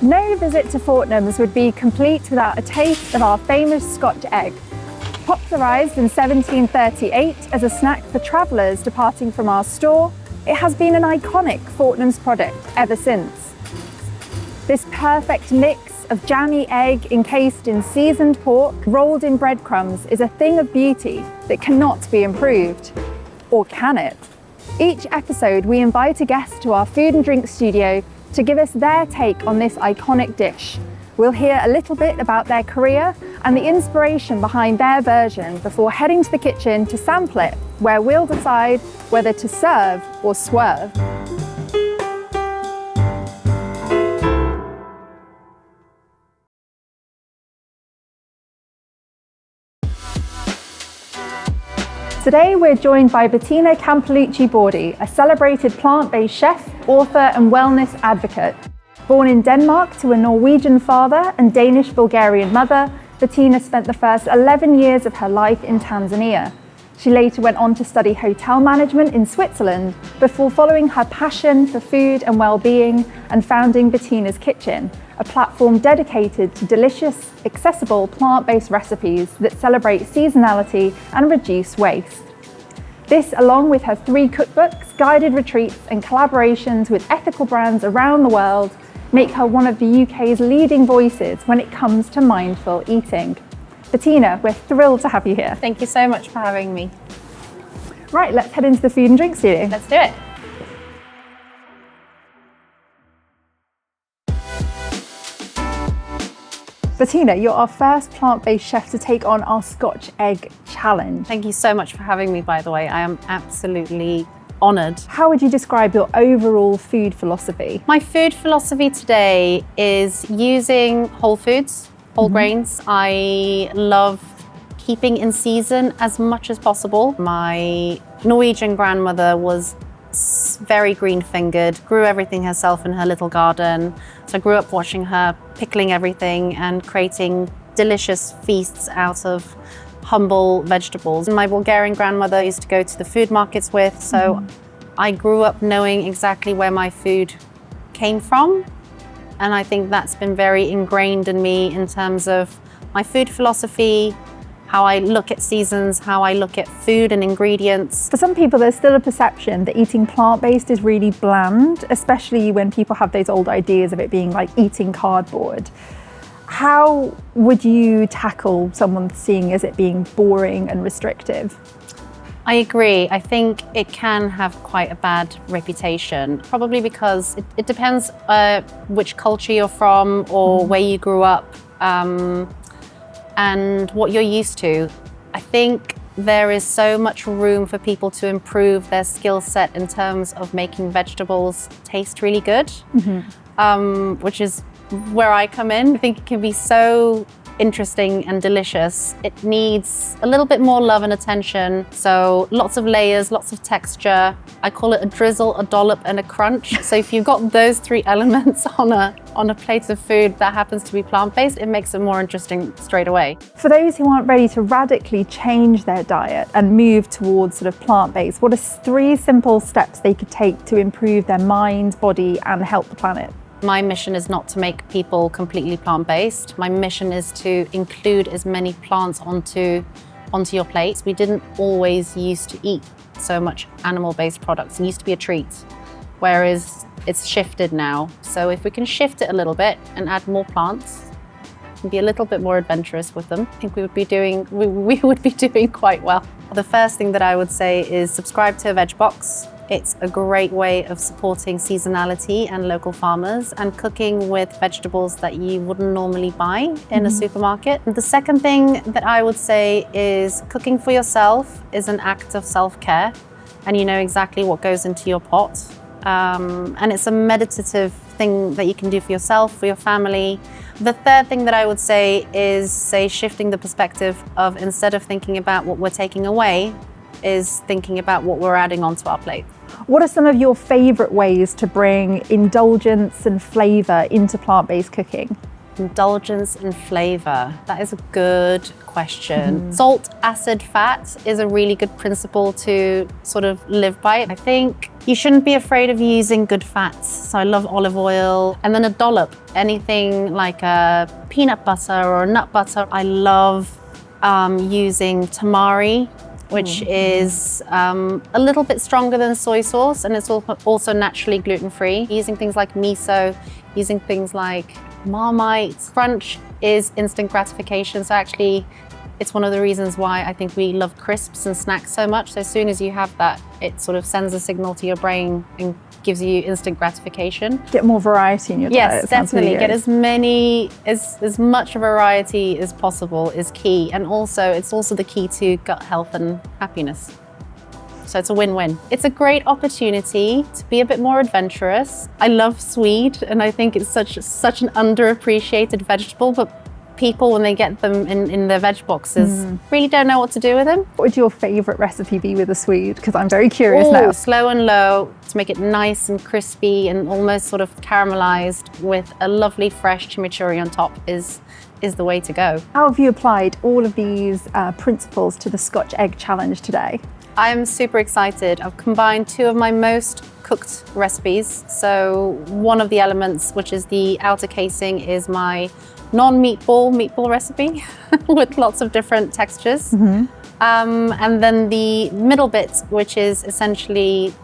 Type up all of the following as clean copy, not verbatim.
No visit to Fortnum's would be complete without a taste of our famous Scotch egg. Popularised in 1738 as a snack for travellers departing from our store, it has been an iconic Fortnum's product ever since. This perfect mix of jammy egg encased in seasoned pork, rolled in breadcrumbs, is a thing of beauty that cannot be improved. Or can it? Each episode, we invite a guest to our food and drink studio to give us their take on this iconic dish. We'll hear a little bit about their career and the inspiration behind their version before heading to the kitchen to sample it, where we'll decide whether to serve or swerve. Today we're joined by Bettina Campolucci Bordi, a celebrated plant-based chef, author and wellness advocate. Born in Denmark to a Norwegian father and Danish-Bulgarian mother, Bettina spent the first 11 years of her life in Tanzania. She later went on to study hotel management in Switzerland before following her passion for food and well-being and founding Bettina's Kitchen, a platform dedicated to delicious, accessible plant-based recipes that celebrate seasonality and reduce waste. This, along with her 3 cookbooks, guided retreats and collaborations with ethical brands around the world, make her one of the UK's leading voices when it comes to mindful eating. Bettina, we're thrilled to have you here. Thank you so much for having me. Right, let's head into the food and drink studio. Let's do it. Bettina, you're our first plant-based chef to take on our Scotch egg challenge. Thank you so much for having me, by the way. I am absolutely honoured. How would you describe your overall food philosophy? My food philosophy today is using whole foods, whole grains. I love keeping in season as much as possible. My Norwegian grandmother was very green-fingered, grew everything herself in her little garden. So I grew up watching her pickling everything and creating delicious feasts out of humble vegetables. My Bulgarian grandmother used to go to the food markets with, so I grew up knowing exactly where my food came from. And I think that's been very ingrained in me in terms of my food philosophy, how I look at seasons, how I look at food and ingredients. For some people, there's still a perception that eating plant-based is really bland, especially when people have those old ideas of it being like eating cardboard. How would you tackle someone seeing as it being boring and restrictive? I agree. I think it can have quite a bad reputation, probably because it depends which culture you're from or where you grew up. And what you're used to. I think there is so much room for people to improve their skill set in terms of making vegetables taste really good, which is where I come in. I think it can be so interesting and delicious. It needs a little bit more love and attention. So lots of layers, lots of texture. I call it a drizzle, a dollop and a crunch. So if you've got those 3 elements on a plate of food that happens to be plant-based, it makes it more interesting straight away. For those who aren't ready to radically change their diet and move towards sort of plant-based, what are 3 simple steps they could take to improve their mind, body and help the planet? My mission is not to make people completely plant-based. My mission is to include as many plants onto your plate. We didn't always used to eat so much animal-based products. It used to be a treat, whereas it's shifted now. So if we can shift it a little bit and add more plants and be a little bit more adventurous with them, I think we would be doing quite well. The first thing that I would say is subscribe to a veg box. It's a great way of supporting seasonality and local farmers and cooking with vegetables that you wouldn't normally buy in a supermarket. The second thing that I would say is cooking for yourself is an act of self-care, and you know exactly what goes into your pot. And it's a meditative thing that you can do for yourself, for your family. The third thing that I would say is, shifting the perspective of, instead of thinking about what we're taking away, is thinking about what we're adding onto our plate. What are some of your favourite ways to bring indulgence and flavour into plant-based cooking? Indulgence in flavor. That is a good question. Salt, acid, fat is a really good principle to sort of live by. I think you shouldn't be afraid of using good fats. So I love olive oil, and then a dollop, anything like a peanut butter or a nut butter. I love using tamari, which is a little bit stronger than soy sauce, and it's also naturally gluten-free. Using things like miso, using things like Marmite. Crunch is instant gratification, so actually it's one of the reasons why I think we love crisps and snacks so much. So as soon as you have that, it sort of sends a signal to your brain and gives you instant gratification. Get more variety in your diet. Yes, definitely. Get as much variety as possible is key. And also, it's also the key to gut health and happiness. So it's a win-win. It's a great opportunity to be a bit more adventurous. I love swede, and I think it's such an underappreciated vegetable, but people, when they get them in their veg boxes, really don't know what to do with them. What would your favourite recipe be with a swede? Because I'm very curious now. Slow and low to make it nice and crispy and almost sort of caramelized with a lovely fresh chimichurri on top is the way to go. How have you applied all of these principles to the Scotch egg challenge today? I'm super excited. I've combined two of my most cooked recipes. So one of the elements, which is the outer casing, is my non-meatball recipe with lots of different textures. And then the middle bit, which is essentially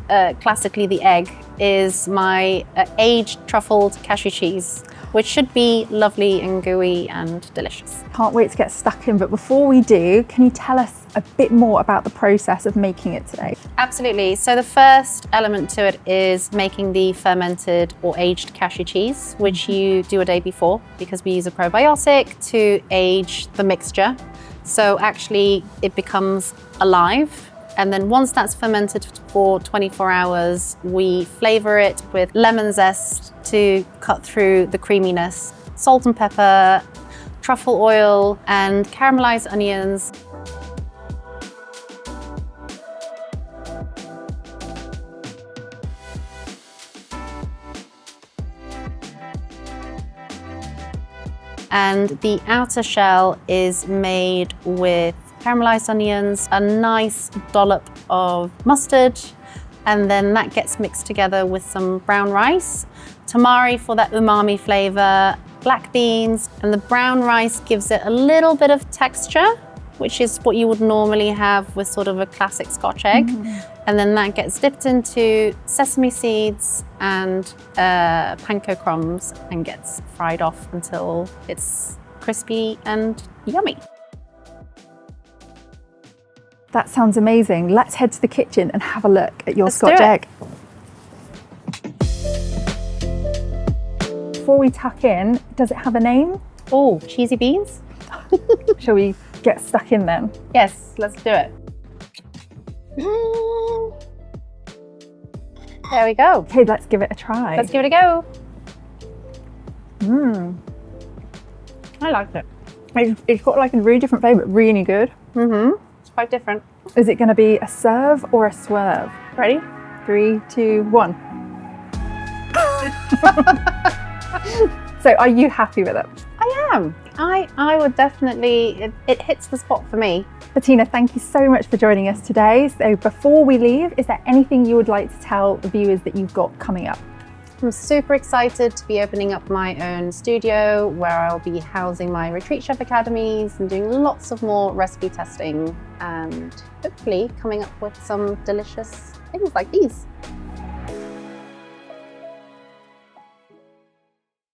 classically the egg, is my aged truffled cashew cheese, which should be lovely and gooey and delicious. Can't wait to get stuck in, but before we do, can you tell us a bit more about the process of making it today? Absolutely. So the first element to it is making the fermented or aged cashew cheese, which you do a day before, because we use a probiotic to age the mixture. So actually it becomes alive. And then once that's fermented for 24 hours, we flavor it with lemon zest to cut through the creaminess, salt and pepper, truffle oil, and caramelized onions. And the outer shell is made with caramelized onions, a nice dollop of mustard, and then that gets mixed together with some brown rice, tamari for that umami flavor, black beans, and the brown rice gives it a little bit of texture, which is what you would normally have with sort of a classic Scotch egg. And then that gets dipped into sesame seeds and panko crumbs and gets fried off until it's crispy and yummy. That sounds amazing. Let's head to the kitchen and have a look at your Scotch egg. Before we tuck in, does it have a name? Oh, cheesy beans? Shall we get stuck in then? Yes, let's do it. There we go. Okay, let's give it a try. Let's give it a go. I liked it. It's got like a really different flavour, really good. It's quite different. Is it going to be a serve or a swerve? Ready? 3, 2, 1. So are you happy with it? I am. I would definitely, it hits the spot for me. Bettina, thank you so much for joining us today. So before we leave, is there anything you would like to tell the viewers that you've got coming up? I'm super excited to be opening up my own studio where I'll be housing my retreat chef academies and doing lots of more recipe testing and hopefully coming up with some delicious things like these.